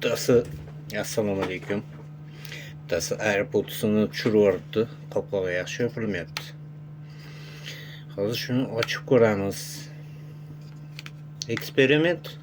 Bittasi assalomu alaykum. Bittasi AirPods'ini tushirib yuboribdi. Qoplog'i yaxshi yopilmayapti. Hozir shuni ochib ko'ramiz. Eksperiment.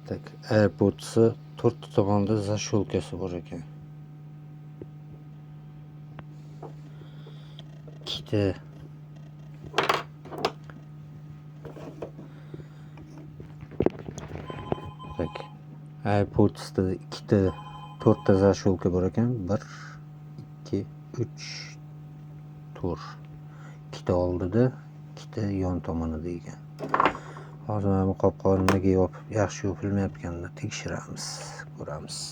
Tak, AirPods'ı 4 tomonda zasholkasi bor ekan. Ikkita tak, AirPods'da ikkita 4 ta zasholka bor ekan. 1 2 3 tur. Ikkita oldida, ikkita yon tomonida ekan. Hozir mana bu qopqog'ini nimaga yopib, yaxshi yopilmayotganini tekshiramiz, ko'ramiz.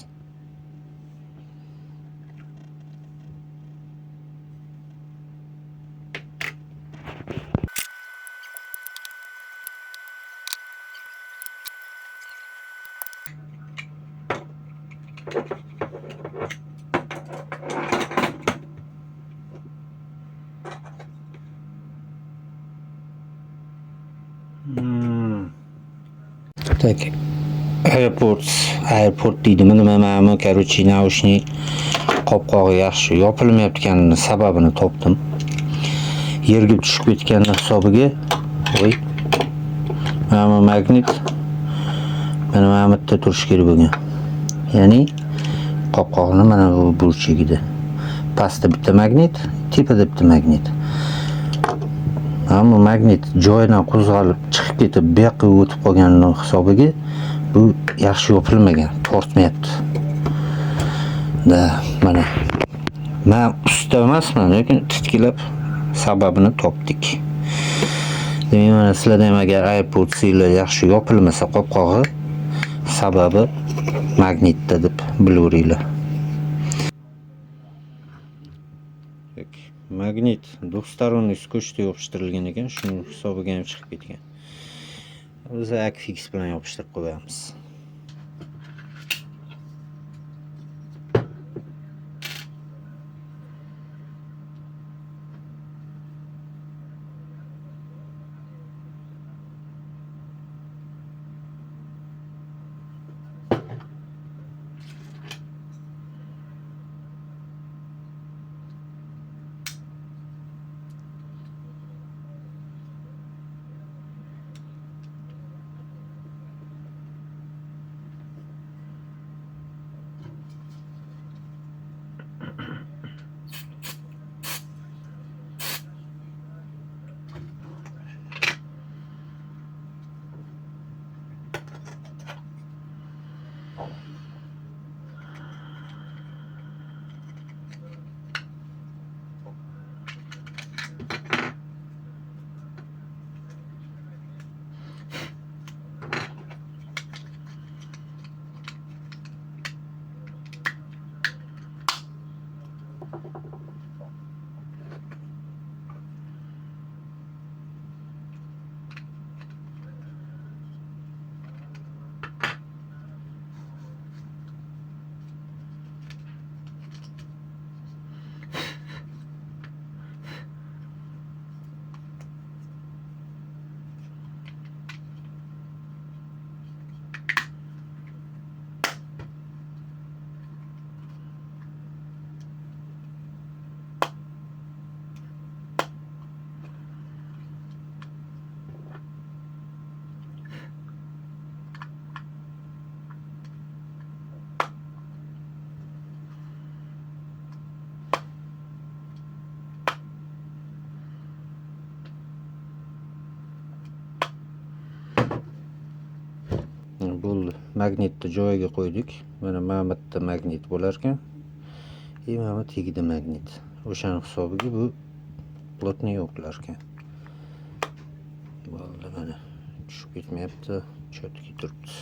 Так, AirPod deydimi, nima, короче, naushnik qopqog'i yaxshi yopilmayotganini sababini topdim. Yerga tushib ketganning hisobiga, voy, mana magnit mana bu yerda turishi kerak bo'lgan. Ya'ni qopqog'ini mana bu burchagida. Pastda bitta magnit, tepada bitta magnit. Ammo magnit joyidan qo'zg'alib chiqib ketib, bu yoqqa o'tib qolganining hisobiga bu yaxshi yopilmagan, tortmayapti. Da, mana. Men usta emasman, lekin titkilab sababini topdik. Demak, mana sizlarda ham agar AirPods'lar yaxshi yopilmasa qopqog'i, sababi magnitda deb bilaveringlar. Magnit двухсторонний скотchda yopishtirilgan ekan, shuning hisobiga ham chiqib ketgan. Biz Akfix bilan yopishtirib qo'yamiz. Bo'ldi. Magnitni joyiga qo'ydik. Mana bu yerda magnit bo'lar ekan. Mana bu tagida magnit. O'shaning hisobiga bu plotniy yo'qlar ekan. Bo'ldi, mana tushib ketmayapti, chotki turibdi.